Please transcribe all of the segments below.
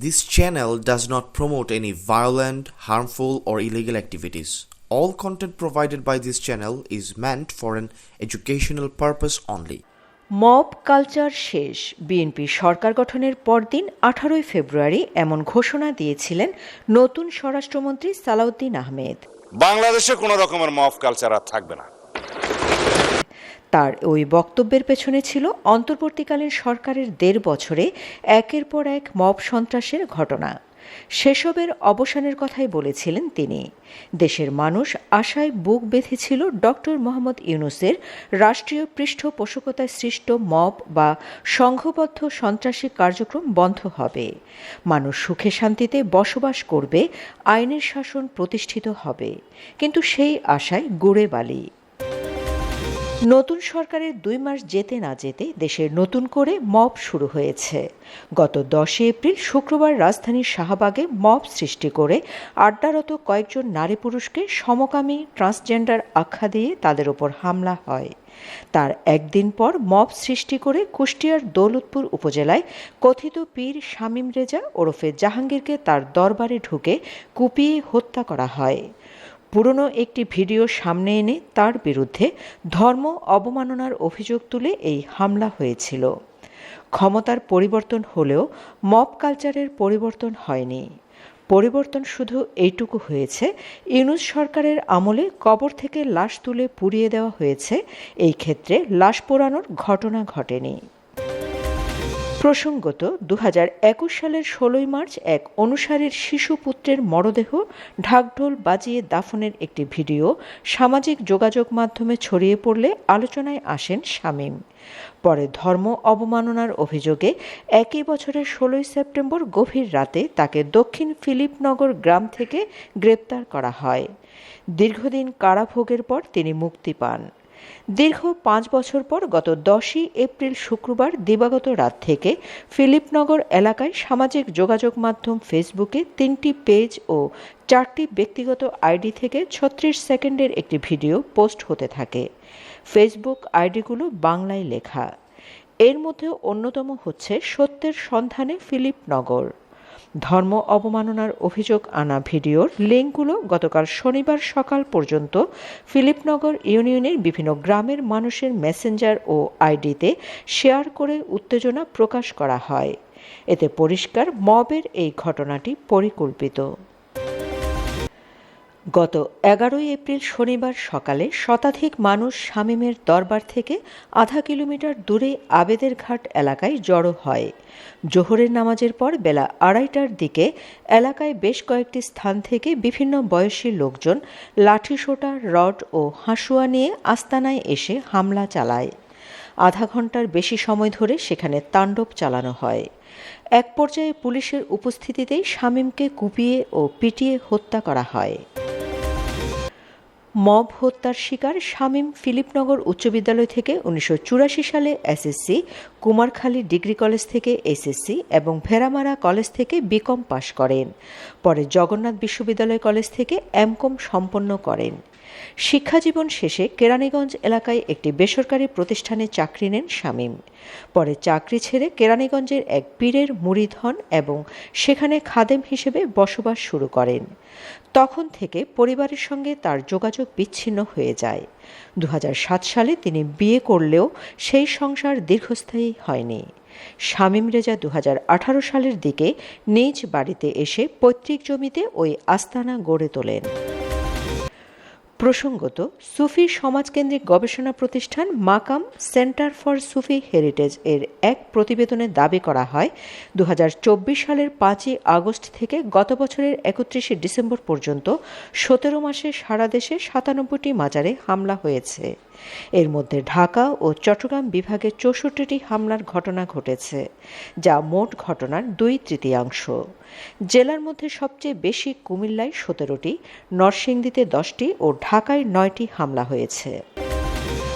This channel does not promote any violent, harmful, or illegal activities. All content provided by this channel is meant for an educational purpose only. Mob culture শেষ। BNP সরকার গঠনের পরদিন 18 ফেব্রুয়ারি এমন ঘোষণা দিয়েছিলেন নতুন স্বরাষ্ট্রমন্ত্রী সালাউদ্দিন আহমেদ। বাংলাদেশে কোনো রকমের মব কালচার আর থাকবে না। তার ওই বক্তব্যের পেছনে ছিল অন্তর্বর্তীকালীন সরকারের 1.5 বছরে একের পর এক মব সন্ত্রাসের ঘটনা। সেসবের অবসানের কথাই বলেছিলেন তিনি। দেশের মানুষ আশায় বুক বেঁধেছিল ডক্টর মোহাম্মদ ইউনূসের রাষ্ট্রীয় পৃষ্ঠপোষকতায় সৃষ্ট মব বা সংঘবদ্ধ সন্ত্রাসী কার্যক্রম বন্ধ হবে, মানুষ সুখে শান্তিতে বসবাস করবে, আইনের শাসন প্রতিষ্ঠিত হবে। কিন্তু সেই আশায় গুড়ে বালি। নতুন সরকারের 2 মাস যেতে না যেতে দেশের নতুন করে মব শুরু হয়েছে। গত 10 এপ্রিল শুক্রবার রাজধানীর শাহবাগে মব সৃষ্টি করে আড্ডারত কয়েকজন নারী পুরুষকে সমকামী ট্রান্সজেন্ডার আখ্যা দিয়ে তাদের ওপর হামলা হয়। তার একদিন পর মব সৃষ্টি করে কুষ্টিয়ার দৌলতপুর উপজেলায় কথিত পীর শামীম রেজা ওরফে জাহাঙ্গীরকে তার দরবারে ঢুকে কুপিয়ে হত্যা করা হয়। পুরনো একটি ভিডিও সামনে এনে তার বিরুদ্ধে ধর্ম অবমাননার অভিযোগ তুলে এই হামলা হয়েছিল। ক্ষমতার পরিবর্তন হলেও মব কালচারের পরিবর্তন হয়নি। পরিবর্তন শুধু এইটুকু হয়েছে, ইউনূস সরকারের আমলে কবর থেকে লাশ তুলে পুড়িয়ে দেওয়া হয়েছে, এই ক্ষেত্রে লাশ পোড়ানোর ঘটনা ঘটেনি। প্রসঙ্গত 2021 সালের 16 মার্চ এক অনুসারীর শিশু পুত্রের মরদেহ ঢাকঢোল বাজিয়ে দাফনের একটি ভিডিও সামাজিক যোগাযোগ মাধ্যমে ছড়িয়ে পড়লে আলোচনায় আসেন শামীম। পরে ধর্ম অবমাননার অভিযোগে একই বছরের 16 সেপ্টেম্বর গভীর রাতে তাকে দক্ষিণ ফিলিপনগর গ্রাম থেকে গ্রেপ্তার করা হয়। দীর্ঘদিন কারাভোগের পর তিনি মুক্তি পান। দীর্ঘ 5 বছর পর গত 10 এপ্রিল শুক্রবার দিবাগত রাত থেকে ফিলিপনগর এলাকায় সামাজিক যোগাযোগ মাধ্যম ফেসবুকে 3টি পেজ ও 4টি ব্যক্তিগত আইডি থেকে 36 সেকেন্ডের একটি ভিডিও পোস্ট হতে থাকে। ফেসবুক আইডিগুলো বাংলায় লেখা। এর মধ্যে অন্যতম হচ্ছে সত্যের সন্ধানে ফিলিপনগর। ধর্ম অবমাননার অভিযোগ আনা ভিডিওর লিঙ্কগুলো গতকাল শনিবার সকাল পর্যন্ত ফিলিপনগর ইউনিয়নের বিভিন্ন গ্রামের মানুষের মেসেঞ্জার ও আইডিতে শেয়ার করে উত্তেজনা প্রকাশ করা হয়। এতে পরিষ্কার মবের এই ঘটনাটি পরিকল্পিত। গত 11 এপ্রিল শনিবার সকালে শতাধিক মানুষ শামীমের দরবার থেকে আধা কিলোমিটার দূরে আবেদের ঘাট এলাকায় জড়ো হয়। জোহরের নামাজের পর বেলা 2:30টার দিকে এলাকায় বেশ কয়েকটি স্থান থেকে বিভিন্ন বয়সী লোকজন লাঠিসোঁটা, রড ও হাঁসুয়া নিয়ে আস্তানায় এসে হামলা চালায়। আধা ঘন্টার বেশি সময় ধরে সেখানে তাণ্ডব চালানো হয়। এক পর্যায়ে পুলিশের উপস্থিতিতেই শামীমকে কুপিয়ে ও পিটিয়ে হত্যা করা হয়। মব হত্যার শিকার শামীম ফিলিপনগর উচ্চ বিদ্যালয় থেকে 1984 সালে এসএসসি, কুমারখালী ডিগ্রি কলেজ থেকে এসএসসি এবং ভেড়ামারা কলেজ থেকে বিকম পাশ করেন। পরে জগন্নাথ বিশ্ববিদ্যালয় কলেজ থেকে এমকম সম্পন্ন করেন। শিক্ষাজীবন শেষে কেরানীগঞ্জ এলাকায় একটি বেসরকারি প্রতিষ্ঠানে চাকরি নেন শামীম। পরে চাকরি ছেড়ে কেরানীগঞ্জের এক পীরের মুরিদ হন এবং সেখানে খাদেম হিসেবে বসবাস শুরু করেন। তখন থেকে পরিবারের সঙ্গে তার যোগাযোগ বিচ্ছিন্ন হয়ে যায়। 2007 সালে তিনি বিয়ে করলেও সেই সংসার দীর্ঘস্থায়ী হয়নি। শামীম রেজা 2018 সালের দিকে নিজ বাড়িতে এসে পৈতৃক জমিতে ওই আস্তানা গড়ে তোলেন। প্রসঙ্গত, সুফি সমাজকেন্দ্রিক গবেষণা প্রতিষ্ঠান মাকাম সেন্টার ফর সুফি হেরিটেজ এর এক প্রতিবেদনে দাবি করা হয় 2024 সালের 5 আগস্ট থেকে গত বছরের 31 ডিসেম্বর পর্যন্ত 17 মাসে সারা দেশে 97টি মাজারে হামলা হয়েছে। এর মধ্যে ঢাকা ও চট্টগ্রাম বিভাগে 64টি হামলার ঘটনা ঘটেছে, যা মোট ঘটনার 2/3। জেলার মধ্যে সবচেয়ে বেশি কুমিল্লায় 17টি, নরসিংদীতে 10টি ও ঢাকায় 9টি হামলা হয়েছে।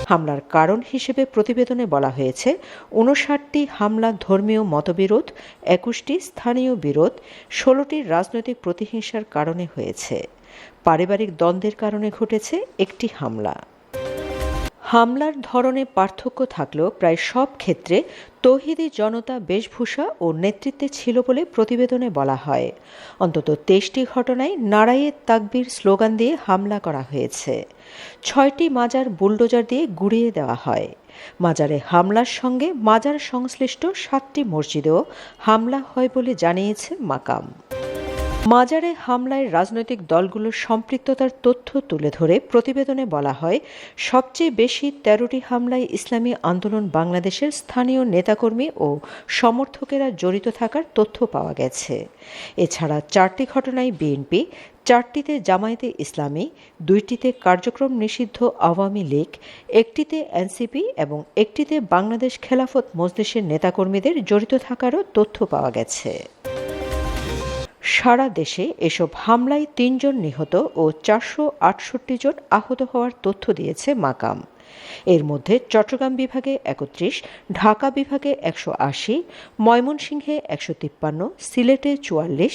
হামলার কারণ হিসেবে প্রতিবেদনে বলা হয়েছে 59টি হামলা ধর্মীয় মতবিরোধ, 21টি স্থানীয় বিরোধ, 16টি রাজনৈতিক প্রতিহিংসার কারণে হয়েছে। পারিবারিক দ্বন্দ্বের কারণে ঘটেছে একটি হামলা। হামলার ধরনে পার্থক্য থাকলেও প্রায় সব ক্ষেত্রে তৌহিদি জনতা বেশভূষা ও নেতৃত্বে ছিল বলে প্রতিবেদনে বলা হয়। অন্তত ২৩টি ঘটনায় নারায়ে তাকবীর স্লোগান দিয়ে হামলা করা হয়েছে। ৬টি মাজার বুলডোজার দিয়ে গুঁড়িয়ে দেওয়া হয়। মাজারে হামলার সঙ্গে মাজার সংশ্লিষ্ট ৭টি মসজিদেও হামলা হয় বলে জানিয়েছে মাকাম। মাজারে হামলায় রাজনৈতিক দলগুলোর সম্পৃক্ততার তথ্য তুলে ধরে প্রতিবেদনে বলা হয়, সবচেয়ে বেশি ১৩টি হামলায় ইসলামী আন্দোলন বাংলাদেশের স্থানীয় নেতাকর্মী ও সমর্থকেরা জড়িত থাকার তথ্য পাওয়া গেছে। এছাড়া ৪টি ঘটনায় বিএনপি, ৪টিতে জামায়াতে ইসলামী, ২টিতে কার্যক্রম নিষিদ্ধ আওয়ামী লীগ, ১টিতে এনসিপি এবং ১টিতে বাংলাদেশ খেলাফত মজলিসের নেতাকর্মীদের জড়িত থাকারও তথ্য পাওয়া গেছে। সারা দেশে এসব হামলায় ৩ জন নিহত ও ৪৬৮ জন আহত হওয়ার তথ্য দিয়েছে মাকাম। এর মধ্যে চট্টগ্রাম বিভাগে ৩১, ঢাকা বিভাগে ১৮০, ময়মনসিংহে ১৫৩, সিলেটে ৪৪,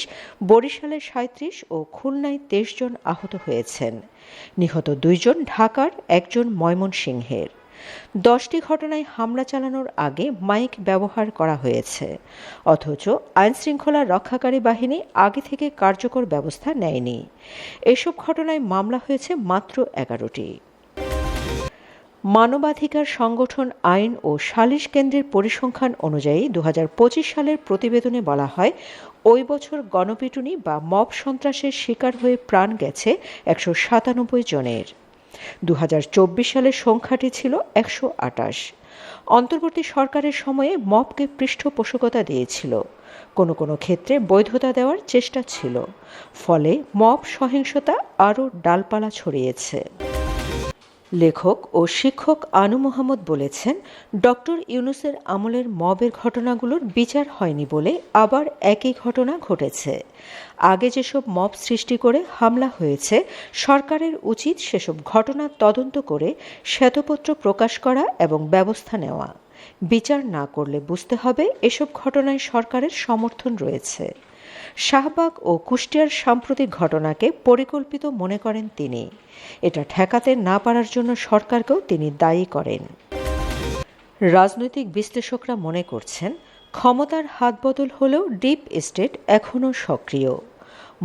বরিশালে ৩৭ ও খুলনায় ২৩ জন আহত হয়েছেন। নিহত ২ জন ঢাকার, ১ জন ময়মনসিংহের। ১০টি ঘটনায় হামলা চালানোর আগে মাইক ব্যবহার করা হয়েছে, অথচ আইনশৃঙ্খলা রক্ষাকারী বাহিনী আগে থেকে কার্যকর ব্যবস্থা নেয়নি। এসব ঘটনায় মামলা হয়েছে মাত্র ১১টি। মানবাধিকার সংগঠন আইন ও সালিশ কেন্দ্রের পরিসংখ্যান অনুযায়ী ২০২৫ সালের প্রতিবেদনে বলা হয়, ওই বছর গণপিটুনি বা মব সন্ত্রাসের শিকার হয়ে প্রাণ গেছে ১৯৭ জনের। ২০২৪ সালের সংখ্যাটি ছিল ১২৮। অন্তর্বর্তী সরকারের সময়ে মবকে পৃষ্ঠপোষকতা দিয়েছিল, কোনো কোনো ক্ষেত্রে বৈধতা দেওয়ার চেষ্টা ছিল। ফলে মব সহিংসতা আরও ডালপালা ছড়িয়েছে। লেখক ও শিক্ষক আনু মোহাম্মদ বলেছেন, ডক্টর ইউনূসের আমলের মবের ঘটনাগুলোর বিচার হয়নি বলে আবার একই ঘটনা ঘটেছে। আগে যেসব মব সৃষ্টি করে হামলা হয়েছে, সরকারের উচিত সেসব ঘটনা তদন্ত করে শ্বেতপত্র প্রকাশ করা এবং ব্যবস্থা নেওয়া। বিচার না করলে বুঝতে হবে এসব ঘটনায় সরকারের সমর্থন রয়েছে। শাহবাগ ও কুষ্টিয়ার সাম্প্রতিক ঘটনাকে পরিকল্পিত মনে করেন তিনি। এটা ঠেকাতে না পারার জন্য সরকারকেও তিনি দায়ী করেন। রাজনৈতিক বিশ্লেষকরা মনে করছেন, ক্ষমতার হাতবদল হলেও ডিপ স্টেট এখনও সক্রিয়।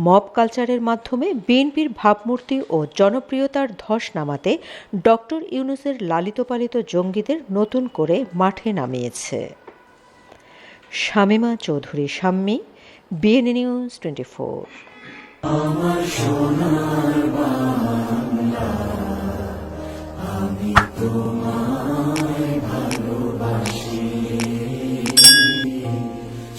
মব কালচারের মাধ্যমে বিএনপির ভাবমূর্তি ও জনপ্রিয়তার ধস নামাতে ডক্টর ইউনূসের লালিতপালিত জঙ্গিদের নতুন করে মাঠে নামিয়েছে। Shamima Chowdhury Shammi, BN News 24।